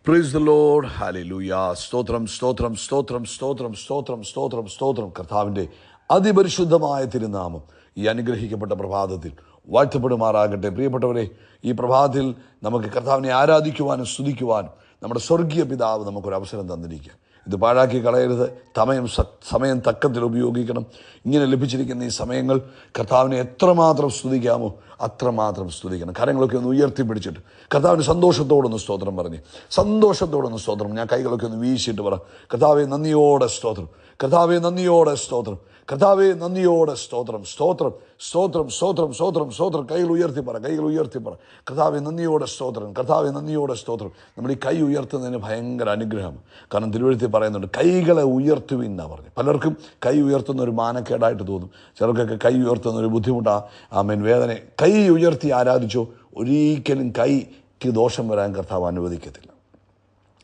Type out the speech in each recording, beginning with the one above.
Praise the Lord. Hallelujah. സ്തോത്രം സ്തോത്രം സ്തോത്രം സ്തോത്രം സ്തോത്രം സ്തോത്രം സ്തോത്രം. കർത്താവിൻ്റെ അതിപരിശുദ്ധമായ തിരുനാമം ഈ അനുഗ്രഹിക്കപ്പെട്ട പ്രഭാതത്തിൽ വാഴ്ത്തപ്പെടുമാറാകട്ടെ. പ്രിയപ്പെട്ടവരെ, ഈ പ്രഭാതത്തിൽ നമുക്ക് കർത്താവിനെ ആരാധിക്കുവാനും സ്തുതിക്കുവാനും നമ്മുടെ സ്വർഗീയ പിതാവ് നമുക്കൊരവസരം തന്നിരിക്കുക. ഇത് പാഴാക്കി കളയരുത്. സമയം തക്കത്തിൽ ഉപയോഗിക്കണം. ഇങ്ങനെ ലഭിച്ചിരിക്കുന്ന ഈ സമയങ്ങൾ കർത്താവിനെ എത്രമാത്രം സ്തുതിക്കാമോ അത്രമാത്രം സ്തുതിക്കണം. കാര്യങ്ങളൊക്കെ ഒന്ന് ഉയർത്തിപ്പിടിച്ചിട്ട് കർത്താവിന് സന്തോഷത്തോടൊന്ന് സ്തോത്രം പറഞ്ഞ് സന്തോഷത്തോടൊന്ന് സ്തോത്രം. ഞാൻ കൈകളൊക്കെ ഒന്ന് വീശിയിട്ട് പറ, കർത്താവെ നന്ദിയോടെ സ്തോത്രം, കർത്താവെ നന്ദിയോടെ സ്തോത്രം, കർത്താവെ നന്ദിയോടെ സ്തോത്രം, സ്തോത്രം സ്തോത്രം സ്തോത്രം സ്തോത്രം സ്തോത്രം. കൈകൾ ഉയർത്തി പറ, കൈകൾ ഉയർത്തി പറ, കർത്താവെ നന്ദിയോടെ സ്തോത്രം, കർത്താവെ നന്ദിയോടെ സ്തോത്രം. നമ്മൾ ഈ കൈ ഉയർത്തുന്നതിന് ഭയങ്കര അനുഗ്രഹം. കാരണം തിരുവഴുത്തിൽ പറയുന്നുണ്ട്, കൈകളെ ഉയർത്തുവിൻ എന്നാണ് പറഞ്ഞത്. പലർക്കും കൈ ഉയർത്തുന്ന ഒരു മാനക്കേടായിട്ട് തോന്നും. ചിലർക്കൊക്കെ കൈ ഉയർത്തുന്ന ഒരു ബുദ്ധിമുട്ടാണ്, വേദന. കൈ ഉയർത്തി ആരാധിച്ചോ, ഒരിക്കലും കൈക്ക് ദോഷം വരാൻ കർത്താവ് അനുവദിക്കത്തില്ല.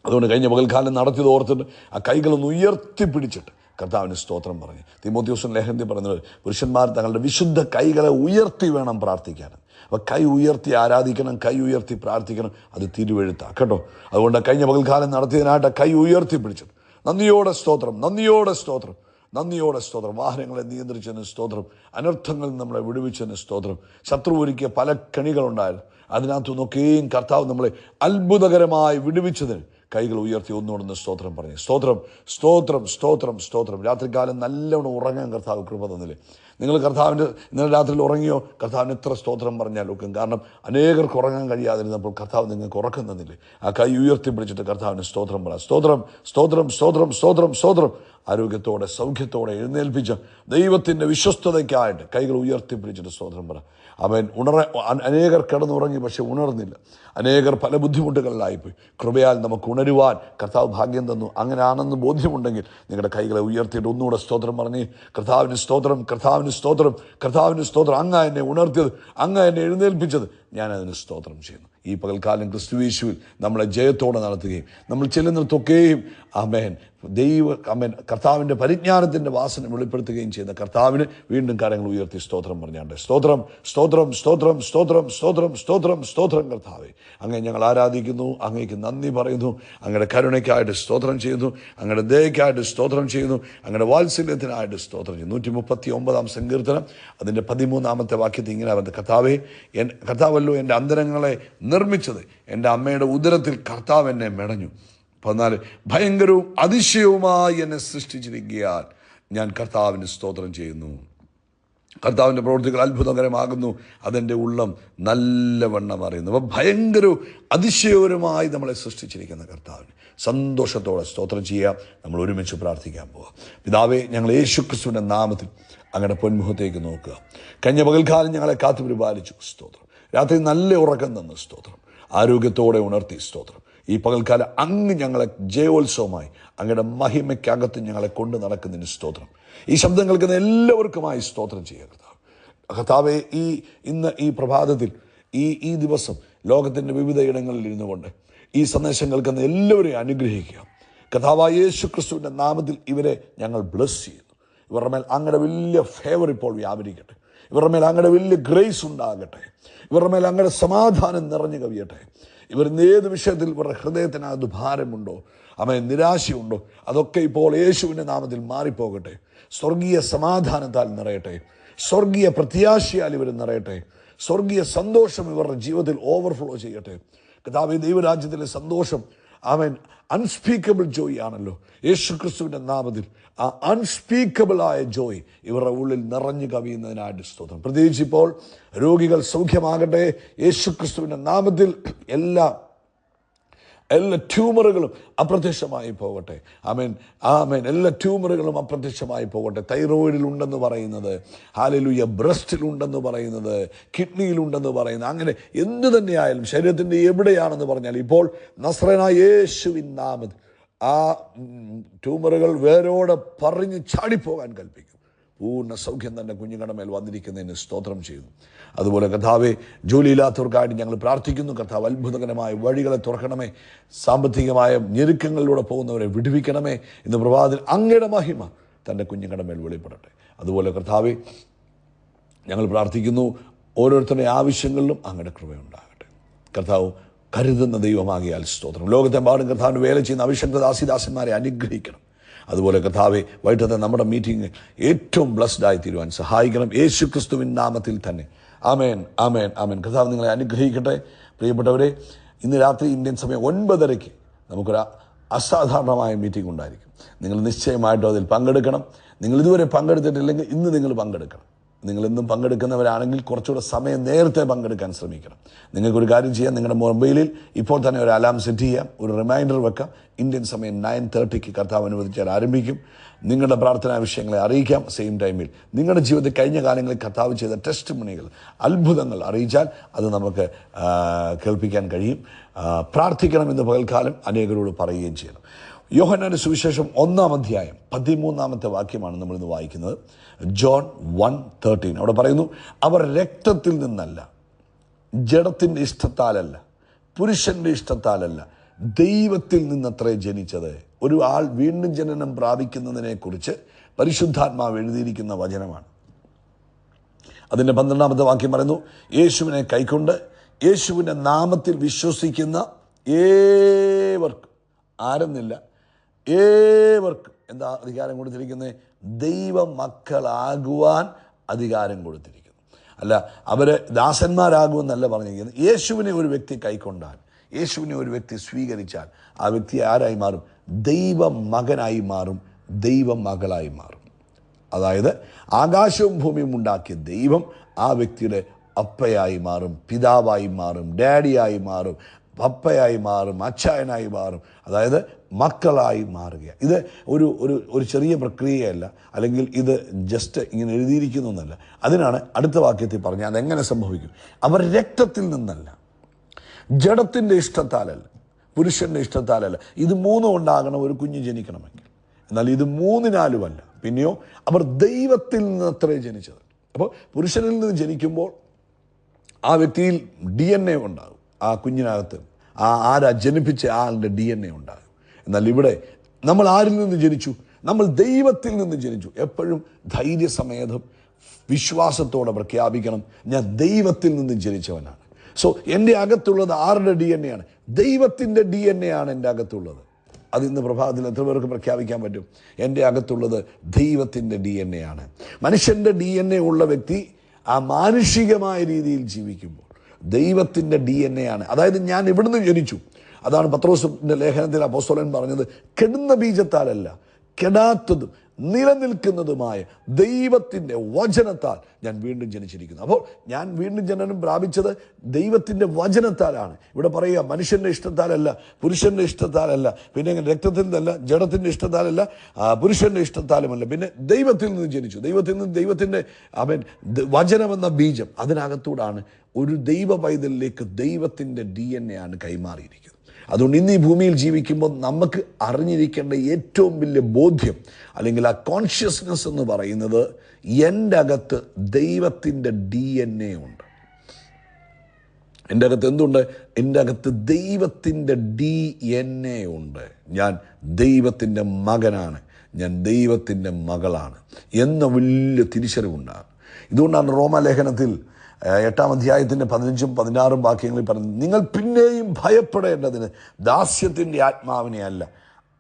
അതുകൊണ്ട് കഴിഞ്ഞ പകൽക്കാലം നടത്തിയത് ഓർത്തിട്ട് ആ കൈകളൊന്ന് ഉയർത്തിപ്പിടിച്ചിട്ട് കർത്താവിന് സ്തോത്രം പറഞ്ഞു. തീമോഥെയോസിന്റെ ലേഖനത്തിൽ പറയുന്നത്, പുരുഷന്മാർ തങ്ങളുടെ വിശുദ്ധ കൈകളെ ഉയർത്തി വേണം പ്രാർത്ഥിക്കാൻ. അപ്പോൾ കൈ ഉയർത്തി ആരാധിക്കണം, കൈ ഉയർത്തി പ്രാർത്ഥിക്കണം. അത് തിരുവെഴുത്താണ് കേട്ടോ. അതുകൊണ്ട് കഴിഞ്ഞ പകൽക്കാലം നടത്തിയതിനായിട്ട് കൈ ഉയർത്തി പിടിച്ചിട്ട് നന്ദിയോടെ സ്തോത്രം, നന്ദിയോടെ സ്തോത്രം, നന്ദിയോടെ സ്തോത്രം. വാഹനങ്ങളെ നിയന്ത്രിച്ചതിന് സ്തോത്രം, അനർത്ഥങ്ങളിൽ നമ്മളെ വിടുവിച്ചതിന് സ്തോത്രം. ശത്രു ഒരുക്കിയ പല കെണികളുണ്ടായിരുന്നു, അതിനകത്തുനിന്നൊക്കെയും കർത്താവ് നമ്മളെ അത്ഭുതകരമായി വിടുവിച്ചതിന് കൈകൾ ഉയർത്തി ഒന്നുകൊണ്ടെന്ന് സ്തോത്രം പറഞ്ഞു. സ്തോത്രം സ്തോത്രം സ്തോത്രം സ്തോത്രം. രാത്രികാലം നല്ലവണ്ണം ഉറങ്ങാൻ കർത്താവ് കൃപ തന്നില്ലേ? നിങ്ങൾ ഇന്നലെ രാത്രിയിൽ ഉറങ്ങിയോ? കർത്താവിന് എത്ര സ്തോത്രം പറഞ്ഞാൽ ഒക്കും. കാരണം അനേകർക്ക് ഉറങ്ങാൻ കഴിയാതിരുന്നപ്പോൾ കർത്താവ് നിങ്ങൾക്ക് ഉറക്കം തന്നില്ലേ? ആ കൈ ഉയർത്തി പിടിച്ചിട്ട് കർത്താവിന് സ്തോത്രം പറ. സ്തോത്രം സ്തോത്രം സ്തോത്രം സ്തോത്രം സ്തോത്രം. ആരോഗ്യത്തോടെ സൗഖ്യത്തോടെ എഴുന്നേൽപ്പിച്ച ദൈവത്തിൻ്റെ വിശ്വസ്തതയ്ക്കായിട്ട് കൈകൾ ഉയർത്തിപ്പിടിച്ചിട്ട് സ്തോത്രം പറ. അനേകർ കിടന്നുറങ്ങി, പക്ഷെ ഉണർന്നില്ല. അനേകർ പല ബുദ്ധിമുട്ടുകളിലായിപ്പോയി. കൃപയാൽ നമുക്ക് ഉണരുവാൻ കർത്താവ് ഭാഗ്യം തന്നു. അങ്ങനെയാണെന്ന് ബോധ്യമുണ്ടെങ്കിൽ നിങ്ങളുടെ കൈകളെ ഉയർത്തിയിട്ട് ഒന്നുകൂടെ സ്തോത്രം പറഞ്ഞ്, കർത്താവിന് സ്തോത്രം, കർത്താവിന് സ്തോത്രം, കർത്താവിന് സ്തോത്രം. അങ്ങ് എന്നെ ഉണർത്തിയത്, അങ്ങ് എന്നെ എഴുന്നേൽപ്പിച്ചത്, ഞാനതിന് സ്തോത്രം ചെയ്യുന്നു. ഈ പകൽക്കാലം ക്രിസ്തുയേശുവിൽ നമ്മളെ ജയത്തോടെ നടത്തുകയും നമ്മൾ ചെല്ലുന്നിടത്തൊക്കെയും കർത്താവിൻ്റെ പരിജ്ഞാനത്തിൻ്റെ വാസന വെളിപ്പെടുത്തുകയും ചെയ്യുന്ന കർത്താവിന് വീണ്ടും കാര്യങ്ങൾ ഉയർത്തി സ്തോത്രം പറഞ്ഞാണ്ട് സ്തോത്രം സ്തോത്രം സ്തോത്രം സ്തോത്രം സ്തോത്രം സ്തോത്രം സ്തോത്രം. കർത്താവെ, അങ്ങേ ഞങ്ങൾ ആരാധിക്കുന്നു, അങ്ങേക്ക് നന്ദി പറയുന്നു, അങ്ങയുടെ കരുണയ്ക്കായിട്ട് സ്തോത്രം ചെയ്യുന്നു, അങ്ങയുടെ ദയയ്ക്കായിട്ട് സ്തോത്രം ചെയ്യുന്നു, അങ്ങയുടെ വാത്സല്യത്തിനായിട്ട് സ്തോത്രം ചെയ്യുന്നു. 139 സങ്കീർത്തനം അതിൻ്റെ 13 വാക്യത്തിൽ ഇങ്ങനെ പറയുന്നത്, കർത്താവല്ലോ എൻ്റെ അന്തരങ്ങളെ നിർമ്മിച്ചത്, എൻ്റെ അമ്മയുടെ ഉദരത്തിൽ കർത്താവ് എന്നെ മെടഞ്ഞു. 14 ഭയങ്കരവും അതിശയവുമായി എന്നെ സൃഷ്ടിച്ചിരിക്കുകയാൽ ഞാൻ കർത്താവിന് സ്തോത്രം ചെയ്യുന്നു. കർത്താവിൻ്റെ പ്രവൃത്തികൾ അത്ഭുതകരമാകുന്നു, അതെൻ്റെ ഉള്ളം നല്ലവണ്ണം അറിയുന്നു. അപ്പോൾ ഭയങ്കരവും അതിശയകരമായി നമ്മളെ സൃഷ്ടിച്ചിരിക്കുന്ന കർത്താവിന് സന്തോഷത്തോടെ സ്തോത്രം ചെയ്യാം. നമ്മൾ ഒരുമിച്ച് പ്രാർത്ഥിക്കാൻ പോകാം. പിതാവേ, ഞങ്ങൾ യേശുക്രിസ്തുവിൻ്റെ നാമത്തിൽ അങ്ങയുടെ പൊന്മുഖത്തേക്ക് നോക്കുക. കഴിഞ്ഞ പകൽക്കാലം ഞങ്ങളെ കാത്തു പരിപാലിച്ചു, സ്തോത്രം. രാത്രി നല്ല ഉറക്കം തന്നു, സ്തോത്രം. ആരോഗ്യത്തോടെ ഉണർത്തി, സ്തോത്രം. ഈ പകൽക്കാലം അങ്ങ് ഞങ്ങളെ ജയോത്സവമായി അങ്ങയുടെ മഹിമയ്ക്കകത്ത് ഞങ്ങളെ കൊണ്ട് നടക്കുന്നതിന് സ്തോത്രം. ഈ ശബ്ദം കേൾക്കുന്ന എല്ലാവർക്കുമായി സ്തോത്രം ചെയ്യുക കർത്താവെ. ഇന്ന് ഈ പ്രഭാതത്തിൽ ഈ ദിവസം ലോകത്തിൻ്റെ വിവിധ ഇടങ്ങളിൽ ഇരുന്നു കൊണ്ട് ഈ സന്ദേശം കേൾക്കുന്ന എല്ലാവരെയും അനുഗ്രഹിക്കുക കർത്താവായ യേശു ക്രിസ്തുവിൻ്റെ നാമത്തിൽ. ഇവരെ ഞങ്ങൾ ബ്ലെസ് ചെയ്യുന്നു. ഇവരുടെ മേൽ അങ്ങയുടെ വലിയ ഫേവർ ഇപ്പോൾ വ്യാപരിക്കട്ടെ. ഇവരുടെ മേൽ അങ്ങയുടെ വലിയ ഗ്രേസ് ഉണ്ടാകട്ടെ. ഇവരുടെ മേൽ അങ്ങയുടെ സമാധാനം നിറഞ്ഞു കവിയട്ടെ. ഇവരിന്ന് ഏത് വിഷയത്തിൽ ഇവരുടെ ഹൃദയത്തിനകത്ത് ഭാരമുണ്ടോ, നിരാശയുണ്ടോ, അതൊക്കെ ഇപ്പോൾ യേശുവിൻ്റെ നാമത്തിൽ മാറിപ്പോകട്ടെ. സ്വർഗീയ സമാധാനത്താൽ നിറയട്ടെ. സ്വർഗീയ പ്രത്യാശയാൽ ഇവർ നിറയട്ടെ. സ്വർഗീയ സന്തോഷം ഇവരുടെ ജീവിതത്തിൽ ഓവർഫ്ലോ ചെയ്യട്ടെ. കർത്താവേ, ദൈവരാജ്യത്തിലെ സന്തോഷം അൺസ്പീക്കബിൾ ജോയ് ആണല്ലോ. യേശു ക്രിസ്തുവിൻ്റെ നാമത്തിൽ ആ അൺസ്പീക്കബിളായ ജോയ് ഇവരുടെ ഉള്ളിൽ നിറഞ്ഞു കവിയുന്നതിനായിട്ട് സ്തോത്രം. പ്രത്യേകിച്ച് ഇപ്പോൾ രോഗികൾ സൗഖ്യമാകട്ടെ യേശു ക്രിസ്തുവിൻ്റെ നാമത്തിൽ. എല്ലാ ട്യൂമറുകളും അപ്രത്യക്ഷമായി പോകട്ടെ. എല്ലാ ട്യൂമറുകളും അപ്രത്യക്ഷമായി പോകട്ടെ. തൈറോയിഡിലുണ്ടെന്ന് പറയുന്നത്, ഹല്ലേലൂയ, ബ്രസ്റ്റിലുണ്ടെന്ന് പറയുന്നത്, കിഡ്നിയിലുണ്ടെന്ന് പറയുന്നത്, അങ്ങനെ എന്തു തന്നെയായാലും ശരീരത്തിൻ്റെ എവിടെയാണെന്ന് പറഞ്ഞാൽ ഇപ്പോൾ നസ്രയനായ യേശുവിൻ നാമത്തിൽ ആ ട്യൂമറുകൾ വേരോടെ പറഞ്ഞ് ചാടിപ്പോകാൻ കൽപ്പിക്കും. പൂർണ്ണ സൗഖ്യം തന്നെ കുഞ്ഞുങ്ങളുടെ മേൽ വന്നിരിക്കുന്നതിന് സ്തോത്രം ചെയ്യുന്നു. അതുപോലെ കർത്താവെ, ജോലിയില്ലാത്തവർക്കായിട്ട് ഞങ്ങൾ പ്രാർത്ഥിക്കുന്നു. കർത്താവ് അത്ഭുതകരമായ വഴികളെ തുറക്കണമേ. സാമ്പത്തികമായ ഞെരുക്കങ്ങളിലൂടെ പോകുന്നവരെ വിടുവിക്കണമേ. ഇന്ന് പ്രഭാതത്തിൽ അങ്ങയുടെ മഹിമ തൻ്റെ കുഞ്ഞുങ്ങളുടെ മേൽ വെളിപ്പെടട്ടെ. അതുപോലെ കർത്താവെ, ഞങ്ങൾ പ്രാർത്ഥിക്കുന്നു, ഓരോരുത്തരുടെ ആവശ്യങ്ങളിലും അങ്ങയുടെ കൃപയുണ്ടാകട്ടെ. കർത്താവ് കരുതുന്ന ദൈവമാകിയാൽ സ്തോത്രം. ലോകത്തെമ്പാടും കർത്താവിന് വേല ചെയ്യുന്ന അഭിഷക്ത ദാസിദാസന്മാരെ അനുഗ്രഹിക്കണം. അതുപോലെ കർത്താവെ, വൈകിട്ടത്തെ നമ്മുടെ മീറ്റിംഗ് ഏറ്റവും ബ്ലസ്ഡ് ആയി തീരുവാൻ സഹായിക്കണം. യേശു ക്രിസ്തുവിൻ നാമത്തിൽ തന്നെ. ആമേൻ, ആമേൻ, ആമേൻ. കർത്താവ് നിങ്ങളെ അനുഗ്രഹിക്കട്ടെ. പ്രിയപ്പെട്ടവരെ, ഇന്ന് രാത്രി ഇന്ത്യൻ സമയം 9:30 നമുക്കൊരു അസാധാരണമായ മീറ്റിംഗ് ഉണ്ടായിരിക്കും. നിങ്ങൾ നിശ്ചയമായിട്ടും അതിൽ പങ്കെടുക്കണം. നിങ്ങൾ ഇതുവരെ പങ്കെടുത്തിട്ടില്ലെങ്കിൽ ഇന്ന് നിങ്ങൾ പങ്കെടുക്കണം. നിങ്ങളെന്നും പങ്കെടുക്കുന്നവരാണെങ്കിൽ കുറച്ചുകൂടെ സമയം നേരത്തെ പങ്കെടുക്കാൻ ശ്രമിക്കണം. നിങ്ങൾക്കൊരു കാര്യം ചെയ്യാം, നിങ്ങളുടെ മൊബൈലിൽ ഇപ്പോൾ തന്നെ ഒരു അലാം സെറ്റ് ചെയ്യാം, ഒരു റിമൈൻഡർ വെക്കാം. ഇന്ത്യൻ സമയം 9:30 കർത്താവ് അനുവദിച്ചാൽ ആരംഭിക്കും. നിങ്ങളുടെ പ്രാർത്ഥനാ വിഷയങ്ങളെ അറിയിക്കാം. സെയിം ടൈമിൽ നിങ്ങളുടെ ജീവിതത്തിൽ കഴിഞ്ഞ കാലങ്ങളിൽ കർത്താവ് ചെയ്ത ടെസ്റ്റ് മണികൾ, അത്ഭുതങ്ങൾ അറിയിച്ചാൽ അത് നമുക്ക് കേൾപ്പിക്കാൻ കഴിയും. പ്രാർത്ഥിക്കണമെന്ന് പകൽക്കാലം അനേകരോട് പറയുകയും ചെയ്യണം. യോഹന്നാന്റെ സുവിശേഷം 1-ാം അധ്യായം 13-ാമത്തെ വാക്യമാണ് നമ്മളിന്ന് വായിക്കുന്നത്. ജോൺ 1:13 അവിടെ പറയുന്നു, അവർ രക്തത്തിൽ നിന്നല്ല, ജഡത്തിൻ്റെ ഇഷ്ടത്താലല്ല, പുരുഷന്റെ ഇഷ്ടത്താലല്ല, ദൈവത്തിൽ നിന്നത്രേ ജനിച്ചത്. ഒരു ആൾ വീണ്ടും ജനനം പ്രാപിക്കുന്നതിനെ കുറിച്ച് പരിശുദ്ധാത്മാവ് എഴുതിയിരിക്കുന്ന വചനമാണ്. അതിൻ്റെ 12-ാമത്തെ വാക്യം പറയുന്നു, യേശുവിനെ കൈക്കൊണ്ട് യേശുവിൻ്റെ നാമത്തിൽ വിശ്വസിക്കുന്ന ഏവർക്കും, ആരെന്നില്ല, ഏവർക്കും എന്താ അധികാരം കൊടുത്തിരിക്കുന്നത്? ദൈവ മക്കളാകുവാൻ അധികാരം കൊടുത്തിരിക്കുന്നു. അല്ല, അവർ ദാസന്മാരാകുമെന്നല്ല പറഞ്ഞിരിക്കുന്നത്. യേശുവിനെ ഒരു വ്യക്തി കൈക്കൊണ്ടാൽ, യേശുവിനെ ഒരു വ്യക്തി സ്വീകരിച്ചാൽ ആ വ്യക്തി ആരായി മാറും? ദൈവ മകനായി മാറും, ദൈവ മകളായി മാറും. അതായത് ആകാശവും ഭൂമിയും ഉണ്ടാക്കിയ ദൈവം ആ വ്യക്തിയുടെ അപ്പയായി മാറും, പിതാവായി മാറും, ഡാഡിയായി മാറും, പപ്പയായി മാറും, അച്ചായനായി മാറും. അതായത് മക്കളായി മാറുക. ഇത് ഒരു ചെറിയ പ്രക്രിയയല്ല, അല്ലെങ്കിൽ ഇത് ജസ്റ്റ് ഇങ്ങനെ എഴുതിയിരിക്കുന്നു എന്നല്ല. അതിനാണ് അടുത്ത വാക്യത്തിൽ പറഞ്ഞത് അതെങ്ങനെ സംഭവിക്കും. അവർ രക്തത്തിൽ നിന്നല്ല, ജഡത്തിൻ്റെ ഇഷ്ടത്താലല്ല, പുരുഷന്റെ ഇഷ്ടത്താലല്ല. ഇത് മൂന്നും ഉണ്ടാകണം ഒരു കുഞ്ഞ് ജനിക്കണമെങ്കിൽ. എന്നാൽ ഇത് മൂന്നിനാലുമല്ല. പിന്നെയോ അവർ ദൈവത്തിൽ നിന്ന് അത്രേ ജനിച്ചത്. അപ്പോൾ പുരുഷനിൽ നിന്ന് ജനിക്കുമ്പോൾ ആ വ്യക്തിയിൽ DNA ഉണ്ടാകും. ആ കുഞ്ഞിനകത്ത് ആരാ ജനിപ്പിച്ച ആളുടെ DNA ഉണ്ടാകും. എന്നാൽ ഇവിടെ നമ്മൾ ആരിൽ നിന്ന് ജനിച്ചു? നമ്മൾ ദൈവത്തിൽ നിന്ന് ജനിച്ചു. എപ്പോഴും ധൈര്യസമേതം വിശ്വാസത്തോടെ പ്രഖ്യാപിക്കണം, ഞാൻ ദൈവത്തിൽ നിന്ന് ജനിച്ചവനാണ്. സോ എൻ്റെ അകത്തുള്ളത് ആരുടെ DNA ആണ്? ദൈവത്തിൻ്റെ DNA ആണ് എൻ്റെ അകത്തുള്ളത്. അത് ഇന്ന് പ്രഭാതത്തിൽ എത്ര പേർക്ക് പ്രഖ്യാപിക്കാൻ പറ്റും? എൻ്റെ അകത്തുള്ളത് ദൈവത്തിൻ്റെ DNA ആണ്. മനുഷ്യൻ്റെ DNA ഉള്ള വ്യക്തി ആ മാനുഷികമായ രീതിയിൽ ജീവിക്കുമ്പോൾ ദൈവത്തിൻ്റെ DNA ആണ്. അതായത് ഞാൻ ഇവിടുന്ന് ജനിച്ചു. അതാണ് പത്രോസിന്റെ ലേഖനത്തിൽ അപ്പോസ്തലൻ പറഞ്ഞത്, കെടുന്ന ബീജത്താലല്ല, കെടാത്തതും നിലനിൽക്കുന്നതുമായ ദൈവത്തിൻ്റെ വചനത്താൽ ഞാൻ വീണ്ടും ജനിച്ചിരിക്കുന്നു. അപ്പോൾ ഞാൻ വീണ്ടും ജനനം പ്രാപിച്ചത് ദൈവത്തിൻ്റെ വചനത്താലാണ്. ഇവിടെ പറയുക, മനുഷ്യൻ്റെ ഇഷ്ടത്താലല്ല, പുരുഷൻ്റെ ഇഷ്ടത്താലല്ല, പിന്നെ രക്തത്തിൽ നിന്നല്ല, ജഡത്തിൻ്റെ ഇഷ്ടത്താലല്ല, പുരുഷൻ്റെ ഇഷ്ടത്താലുമല്ല, പിന്നെ ദൈവത്തിൽ നിന്ന് ജനിച്ചു. ദൈവത്തിൽ നിന്ന് ദൈവത്തിൻ്റെ വചനമെന്ന ബീജം, അതിനകത്തൂടാണ് ഒരു ദൈവ പൈതലിലേക്ക് ദൈവത്തിൻ്റെ DNA ആണ് കൈമാറിയിരിക്കുന്നത്. അതുകൊണ്ട് ഇന്ന് ഈ ഭൂമിയിൽ ജീവിക്കുമ്പോൾ നമുക്ക് അറിഞ്ഞിരിക്കേണ്ട ഏറ്റവും വലിയ ബോധ്യം, അല്ലെങ്കിൽ ആ കോൺഷ്യസ്നെസ് എന്ന് പറയുന്നത്, എൻ്റെ അകത്ത് ദൈവത്തിൻ്റെ DNA ഉണ്ട്. എൻ്റെ അകത്ത് എന്തുണ്ട്? എൻ്റെ അകത്ത് ദൈവത്തിൻ്റെ DNA ഉണ്ട്. ഞാൻ ദൈവത്തിൻ്റെ മകനാണ്, ഞാൻ ദൈവത്തിൻ്റെ മകളാണ് എന്ന വലിയ തിരിച്ചറിവുണ്ടാകും. ഇതുകൊണ്ടാണ് റോമാലേഖനത്തിൽ 8-ാം അധ്യായത്തിൻ്റെ 15-ഉം 16-ഉം വാക്യങ്ങളിൽ പറയുന്നത്, നിങ്ങൾ പിന്നെയും ഭയപ്പെടേണ്ടതിന് ദാസ്യത്തിൻ്റെ ആത്മാവിനെ അല്ല.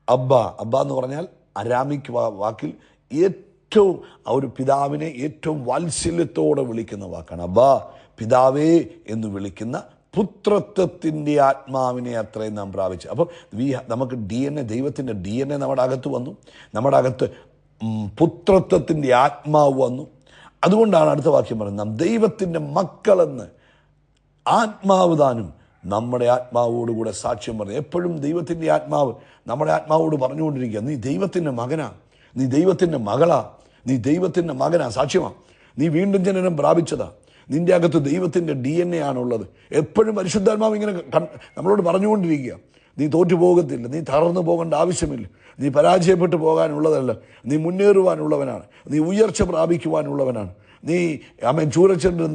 അബ്ബ എന്ന് പറഞ്ഞാൽ അരാമിക് വാക്കിൽ ഏറ്റവും ഒരു പിതാവിനെ ഏറ്റവും വാത്സല്യത്തോടെ വിളിക്കുന്ന വാക്കാണ്. അബ്ബ, പിതാവേ എന്ന് വിളിക്കുന്ന പുത്രത്വത്തിൻ്റെ ആത്മാവിനെ അത്രയും നാം പ്രാപിച്ചു. അപ്പോൾ നമുക്ക് DNA, ദൈവത്തിൻ്റെ DNA നമ്മുടെ അകത്ത് വന്നു. നമ്മുടെ അകത്ത് പുത്രത്വത്തിൻ്റെ ആത്മാവ് വന്നു. അതുകൊണ്ടാണ് അടുത്ത വാക്യം പറയുന്നത്, നാം ദൈവത്തിൻ്റെ മക്കളെന്ന് ആത്മാവ് താനും നമ്മുടെ ആത്മാവോടുകൂടെ സാക്ഷ്യം പറഞ്ഞു. എപ്പോഴും ദൈവത്തിൻ്റെ ആത്മാവ് നമ്മുടെ ആത്മാവോട് പറഞ്ഞുകൊണ്ടിരിക്കുക, നീ ദൈവത്തിൻ്റെ മകനാ, നീ ദൈവത്തിൻ്റെ മകളാ, നീ ദൈവത്തിൻ്റെ മകനാ, സാക്ഷ്യമാ, നീ വീണ്ടും ജനനം പ്രാപിച്ചതാ, നിന്റെ അകത്ത് ദൈവത്തിൻ്റെ DNA ആണുള്ളത്. എപ്പോഴും പരിശുദ്ധാത്മാവ് ഇങ്ങനെ നമ്മളോട് പറഞ്ഞുകൊണ്ടിരിക്കുക, നീ തോറ്റു പോകത്തില്ല, നീ തളർന്നു പോകേണ്ട ആവശ്യമില്ല, നീ പരാജയപ്പെട്ടു പോകാനുള്ളതല്ല, നീ മുന്നേറുവാനുള്ളവനാണ്, നീ ഉയർച്ച പ്രാപിക്കുവാനുള്ളവനാണ്, നീ ചൂരച്ചൻ്റെ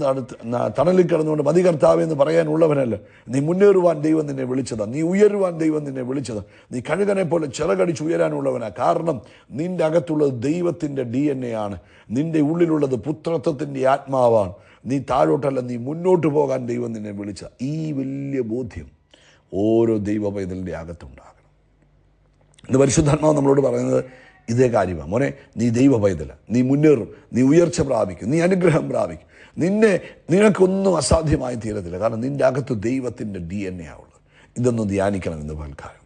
തണലിൽ കിടന്നുകൊണ്ട് മതി കർത്താവേ എന്ന് പറയാനുള്ളവനല്ല, നീ മുന്നേറുവാൻ ദൈവം നിന്നെ വിളിച്ചതാണ്, നീ ഉയരുവാൻ ദൈവം നിന്നെ വിളിച്ചതാണ്, നീ കഴുകനെ പോലെ ചിറകടിച്ച് ഉയരാനുള്ളവനാണ്. കാരണം നിന്റെ അകത്തുള്ളത് ദൈവത്തിൻ്റെ DNA ആണ്, നിന്റെ ഉള്ളിലുള്ളത് പുത്രത്വത്തിൻ്റെ ആത്മാവാണ്. നീ താഴോട്ടല്ല, നീ മുന്നോട്ട് പോകാൻ ദൈവം നിന്നെ വിളിച്ച ഈ വലിയ ബോധ്യം ഓരോ ദൈവ പൈതലിൻ്റെ അകത്തുണ്ടാകണം. ഇന്ന് പരിശുദ്ധാത്മാവ് നമ്മളോട് പറയുന്നത് ഇതേ കാര്യമാണ്. മോനെ, നീ ദൈവ പൈതല, നീ മുന്നേറും, നീ ഉയർച്ച പ്രാപിക്കും, നീ അനുഗ്രഹം പ്രാപിക്കും. നിനക്കൊന്നും അസാധ്യമായി തീരത്തില്ല. കാരണം നിൻ്റെ അകത്ത് ദൈവത്തിൻ്റെ DNA ഉള്ളത്. ഇതൊന്ന് ധ്യാനിക്കണം ഇന്ന് പൽക്കാലം.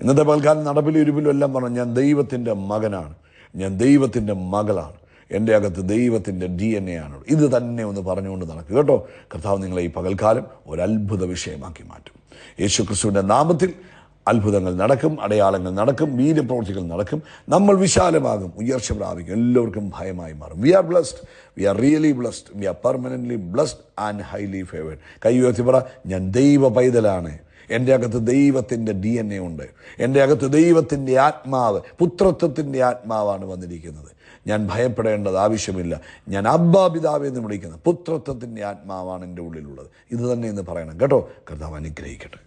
ഇന്നത്തെ പൽക്കാലം നടപ്പിലും ഇരുപ്പിലും എല്ലാം പറഞ്ഞു, ഞാൻ ദൈവത്തിൻ്റെ മകനാണ്, ഞാൻ ദൈവത്തിൻ്റെ മകളാണ്, എൻ്റെ അകത്ത് ദൈവത്തിൻ്റെ DNA ആണ്. ഇത് തന്നെ ഒന്ന് പറഞ്ഞുകൊണ്ട് നടക്കുക കേട്ടോ. കർത്താവ് നിങ്ങളെ ഈ പകൽക്കാലം ഒരു അത്ഭുത വിഷയമാക്കി മാറ്റും. യേശു ക്രിസ്തുവിൻ്റെ നാമത്തിൽ അത്ഭുതങ്ങൾ നടക്കും, അടയാളങ്ങൾ നടക്കും, വീര്യപ്രവൃത്തികൾ നടക്കും. നമ്മൾ വിശാലമാകും, ഉയർച്ച പ്രാപിക്കും, എല്ലാവർക്കും ഭയമായി മാറും. We are blessed, we are really blessed, we are permanently blessed and highly favoured. കൈ ഉയർത്തി പറ, ഞാൻ ദൈവ പൈതലാണ്, എൻ്റെ അകത്ത് ദൈവത്തിൻ്റെ DNA ഉണ്ട്, എൻ്റെ അകത്ത് ദൈവത്തിൻ്റെ ആത്മാവ്, പുത്രത്വത്തിൻ്റെ ആത്മാവാണ് വന്നിരിക്കുന്നത്. ഞാൻ ഭയപ്പെടേണ്ടത് ആവശ്യമില്ല. ഞാൻ അബ്ബാ പിതാവേ എന്ന് വിളിക്കുന്ന പുത്രത്വത്തിൻ്റെ ആത്മാവാണ് എൻ്റെ ഉള്ളിലുള്ളത്. ഇത് തന്നെ എന്ന് പറയണം കേട്ടോ. കർത്താവ് അനുഗ്രഹിക്കട്ടെ.